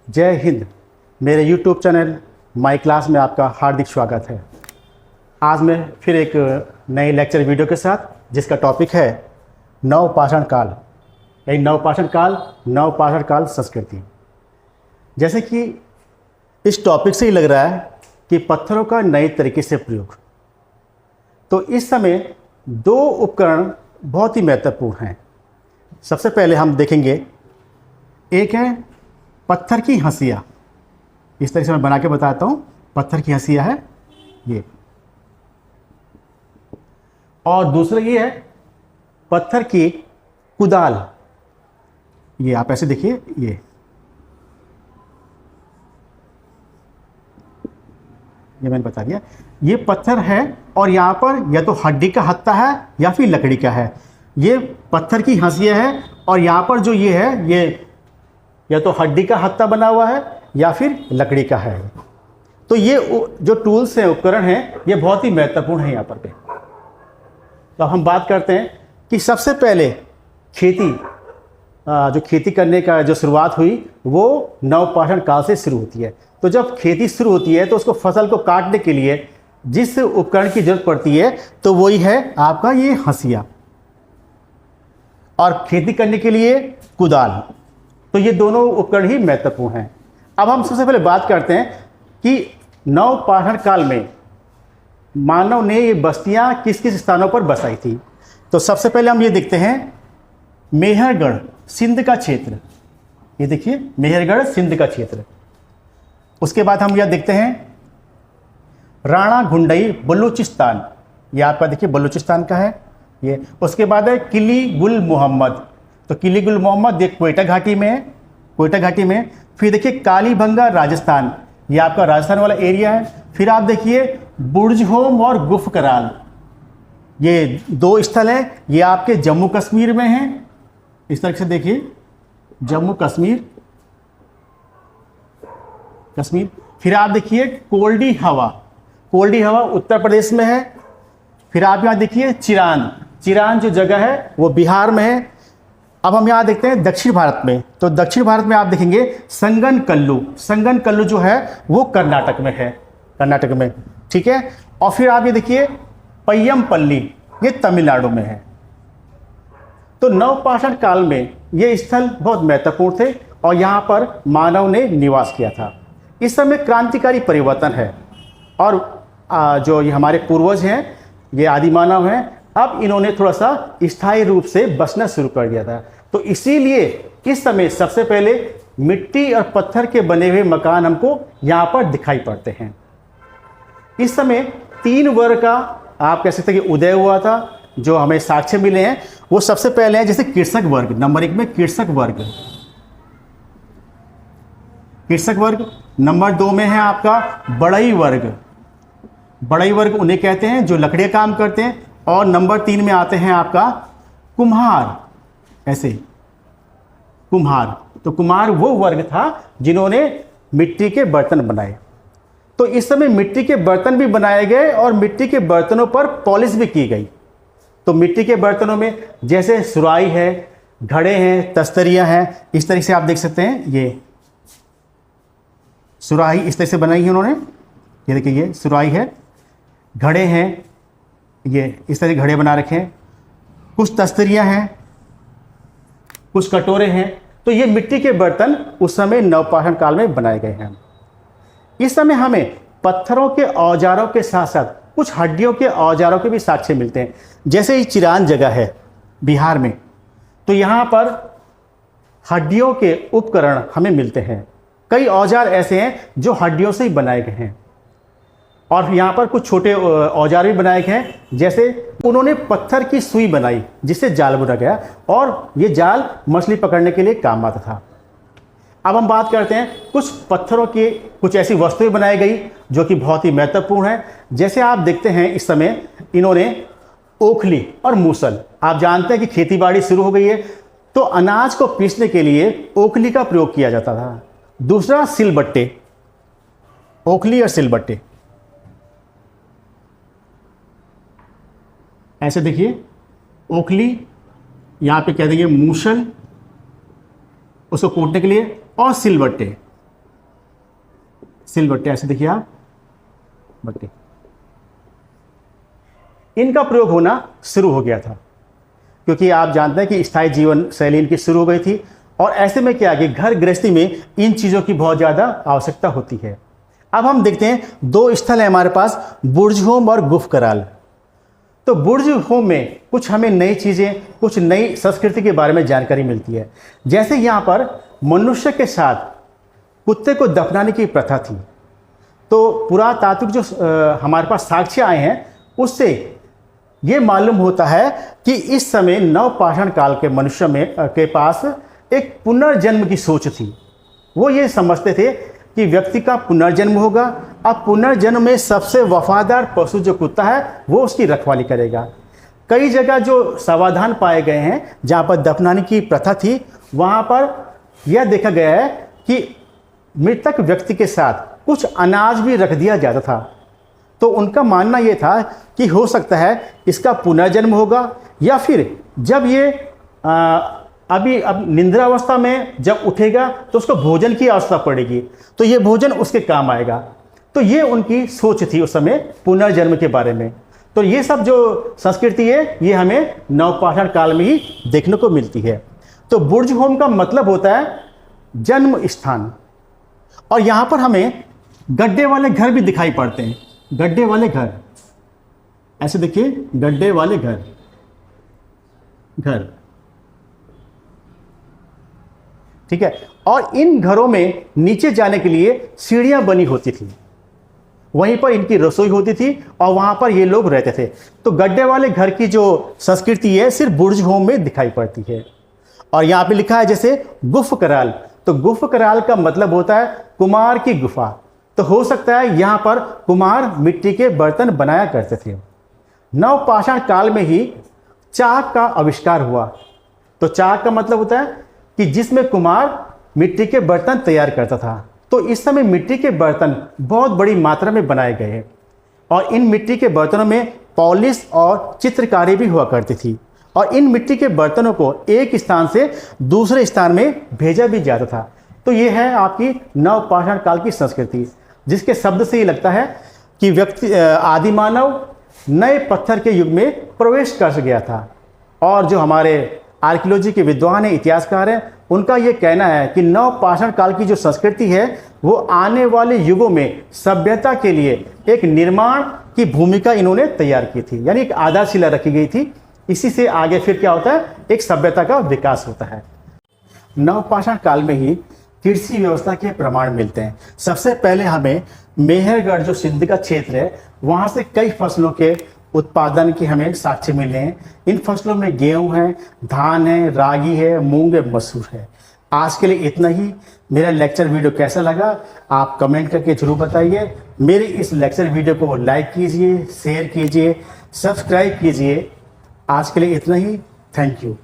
जय हिंद। मेरे YouTube channel my class में आपका हार्दिक स्वागत है। आज मैं फिर एक नई लेक्चर वीडियो के साथ, जिसका टॉपिक है नवपाषाण काल, यानी नवपाषाण काल संस्कृति। जैसे कि इस टॉपिक से ही लग रहा है कि पत्थरों का नए तरीके से प्रयोग, तो इस समय दो उपकरण बहुत ही महत्वपूर्ण हैं। सबसे पहले हम देखेंगे, एक है पत्थर की हंसिया। इस तरह से मैं बना के बताता हूँ। पत्थर की हंसिया है ये, और दूसरा ये है पत्थर की कुदाल। ये आप ऐसे देखिए, ये मैंने बता दिया। ये पत्थर है और यहाँ पर या तो हड्डी का हत्था है या फिर लकड़ी का है। ये पत्थर की हंसिया है और यहाँ पर जो ये है, ये या तो हड्डी का हत्था बना हुआ है या फिर लकड़ी का है। तो ये जो टूल्स हैं, उपकरण हैं, ये बहुत ही महत्वपूर्ण है यहाँ पर पे। तो अब हम बात करते हैं कि सबसे पहले खेती करने का जो शुरुआत हुई वो नवपाषाण काल से शुरू होती है। तो जब खेती शुरू होती है तो उसको फसल को काटने के लिए जिस उपकरण की जरूरत पड़ती है तो वही है आपका ये हंसिया, और खेती करने के लिए कुदाल। तो ये दोनों उपकरण ही महत्वपूर्ण हैं। अब हम सबसे पहले बात करते हैं कि नवपाषाण काल में मानव ने ये बस्तियां किस किस स्थानों पर बसाई थी। तो सबसे पहले हम ये देखते हैं मेहरगढ़, सिंध का क्षेत्र। ये देखिए मेहरगढ़, सिंध का क्षेत्र। उसके बाद हम यह देखते हैं राणा घुंडई, बलूचिस्तान। ये आपका देखिए बलूचिस्तान का है ये। उसके बाद है किली गुल मोहम्मद। तो किली गुल मोहम्मद ये क्वेटा घाटी में है, क्वेटा घाटी में। फिर देखिए कालीबंगा, राजस्थान। ये आपका राजस्थान वाला एरिया है। फिर आप देखिए बुर्जहोम और गुफ कराल, ये दो स्थल है। ये आपके जम्मू कश्मीर में हैं। इस तरह से देखिए जम्मू कश्मीर। फिर आप देखिए कोल्डी हवा, कोल्डी हवा उत्तर प्रदेश में है। फिर आप यहाँ देखिए चिरान, चिरान जो जगह है वो बिहार में है। अब हम यहाँ देखते हैं दक्षिण भारत में। तो दक्षिण भारत में आप देखेंगे संगनकल्लू, संगनकल्लू जो है वो कर्नाटक में है, कर्नाटक में, ठीक है। और फिर आप ये देखिए पय्यमपल्ली, ये तमिलनाडु में है। तो नवपाषाण काल में ये स्थल बहुत महत्वपूर्ण थे और यहाँ पर मानव ने निवास किया था। इस समय क्रांतिकारी परिवर्तन है और जो ये हमारे पूर्वज हैं, ये आदि मानव हैं, अब इन्होंने थोड़ा सा स्थायी रूप से बसना शुरू कर दिया था। तो इसीलिए इस समय सबसे पहले मिट्टी और पत्थर के बने हुए मकान हमको यहाँ पर दिखाई पड़ते हैं। इस समय 3 वर्ग का आप कह सकते हैं कि उदय हुआ था, जो हमें साक्ष्य मिले हैं। वो सबसे पहले है जैसे कृषक वर्ग, नंबर 1 में कृषक वर्ग, कृषक वर्ग। नंबर 2 में है आपका बढ़ई वर्ग, बढ़ई वर्ग उन्हें कहते हैं जो लकड़ियाँ काम करते हैं। और नंबर 3 में आते हैं आपका कुम्हार, ऐसे कुम्हार। तो कुम्हार वो वर्ग था जिन्होंने मिट्टी के बर्तन बनाए। तो इस समय मिट्टी के बर्तन भी बनाए गए और मिट्टी के बर्तनों पर पॉलिश भी की गई। तो मिट्टी के बर्तनों में जैसे सुराही है, घड़े हैं, तस्तरियां हैं। इस तरह से आप देख सकते हैं, ये सुराही इस तरह से बनाई है उन्होंने। ये देखिए ये सुराही है, घड़े हैं, ये इस तरह घड़े बना रखे हैं। कुछ तस्तरियां हैं, कुछ कटोरे हैं। तो ये मिट्टी के बर्तन उस समय नवपाषाण काल में बनाए गए हैं। इस समय हमें पत्थरों के औजारों के साथ साथ कुछ हड्डियों के औजारों के भी साक्ष्य मिलते हैं। जैसे ये चिरान जगह है बिहार में, तो यहाँ पर हड्डियों के उपकरण हमें मिलते हैं। कई औजार ऐसे हैं जो हड्डियों से ही बनाए गए हैं। और यहाँ पर कुछ छोटे औजार भी बनाए गए हैं। जैसे उन्होंने पत्थर की सुई बनाई जिससे जाल बुना गया, और ये जाल मछली पकड़ने के लिए काम आता था। अब हम बात करते हैं कुछ पत्थरों की कुछ ऐसी वस्तुएं बनाई गई जो कि बहुत ही महत्वपूर्ण है। जैसे आप देखते हैं इस समय इन्होंने ओखली और मूसल, आप जानते हैं कि खेतीबाड़ी शुरू हो गई है, तो अनाज को पीसने के लिए ओखली का प्रयोग किया जाता था। दूसरा सिलबट्टे, ओखली और सिलबट्टे। ऐसे देखिए ओखली, यहाँ पे कह देंगे मूसल, उसको कूटने के लिए, और सिलबट्टे। सिलबट्टे, ऐसे देखिए आप बट्टे, इनका प्रयोग होना शुरू हो गया था, क्योंकि आप जानते हैं कि स्थायी जीवन शैली इनकी शुरू हो गई थी। और ऐसे में क्या कि घर गृहस्थी में इन चीज़ों की बहुत ज़्यादा आवश्यकता होती है। अब हम देखते हैं 2 स्थल है हमारे पास, बुर्ज होम और गुफ कराल। तो बुर्ज होम में कुछ हमें नई चीज़ें, कुछ नई संस्कृति के बारे में जानकारी मिलती है। जैसे यहाँ पर मनुष्य के साथ कुत्ते को दफनाने की प्रथा थी। तो पुरातात्विक जो हमारे पास साक्ष्य आए हैं उससे ये मालूम होता है कि इस समय नवपाषाण काल के मनुष्य के पास एक पुनर्जन्म की सोच थी। वो ये समझते थे कि व्यक्ति का पुनर्जन्म होगा। अब पुनर्जन्म में सबसे वफादार पशु जो कुत्ता है वो उसकी रखवाली करेगा। कई जगह जो समाधान पाए गए हैं जहाँ पर दफनाने की प्रथा थी, वहाँ पर यह देखा गया है कि मृतक व्यक्ति के साथ कुछ अनाज भी रख दिया जाता था। तो उनका मानना यह था कि हो सकता है इसका पुनर्जन्म होगा, या फिर जब ये अब निंद्रावस्था में जब उठेगा तो उसको भोजन की आवश्यकता पड़ेगी, तो ये भोजन उसके काम आएगा। तो ये उनकी सोच थी उस समय पुनर्जन्म के बारे में। तो ये सब जो संस्कृति है ये हमें नवपाषाण काल में ही देखने को मिलती है। तो बुर्ज होम का मतलब होता है जन्म स्थान। और यहाँ पर हमें गड्ढे वाले घर भी दिखाई पड़ते हैं। गड्ढे वाले घर, ऐसे देखिए, गड्ढे वाले घर, ठीक है। और इन घरों में नीचे जाने के लिए सीढ़ियां बनी होती थी, वहीं पर इनकी रसोई होती थी और वहां पर ये लोग रहते थे। तो गड्ढे वाले घर की जो संस्कृति है सिर्फ बुर्ज होम में दिखाई पड़ती है। और यहाँ पे लिखा है जैसे गुफ कराल, तो गुफ कराल का मतलब होता है कुम्हार की गुफा। तो हो सकता है यहाँ पर कुम्हार मिट्टी के बर्तन बनाया करते थे। नवपाषाण काल में ही चाक का आविष्कार हुआ। तो चाक का मतलब होता है कि जिसमें कुम्हार मिट्टी के बर्तन तैयार करता था। तो इस समय मिट्टी के बर्तन बहुत बड़ी मात्रा में बनाए गए और इन मिट्टी के बर्तनों में पॉलिश और चित्रकारी भी हुआ करती थी। और इन मिट्टी के बर्तनों को एक स्थान से दूसरे स्थान में भेजा भी जाता था। तो ये है आपकी नवपाषाण काल की संस्कृति, जिसके शब्द से ये लगता है कि व्यक्ति आदि मानव नए पत्थर के युग में प्रवेश कर गया था। और जो हमारे आर्कियोलॉजी के विद्वान हैं, इतिहासकार हैं, उनका ये कहना है कि नवपाषाण काल की जो संस्कृति है वो आने वाले युगों में सभ्यता के लिए एक निर्माण की भूमिका इन्होंने तैयार की थी, यानी एक आधारशिला रखी गई थी। इसी से आगे फिर क्या होता है, एक सभ्यता का विकास होता है। नवपाषाण काल में ही कृषि व्यवस्था के प्रमाण मिलते हैं। सबसे पहले हमें मेहरगढ़ जो सिंध का क्षेत्र है वहाँ से कई फसलों के उत्पादन के हमें साक्ष्य मिले हैं। इन फसलों में गेहूं है, धान है, रागी है, मूंग है, मसूर है। आज के लिए इतना ही। मेरा लेक्चर वीडियो कैसा लगा आप कमेंट करके जरूर बताइए। मेरे इस लेक्चर वीडियो को लाइक कीजिए, शेयर कीजिए, सब्सक्राइब कीजिए। आज के लिए इतना ही। Thank you.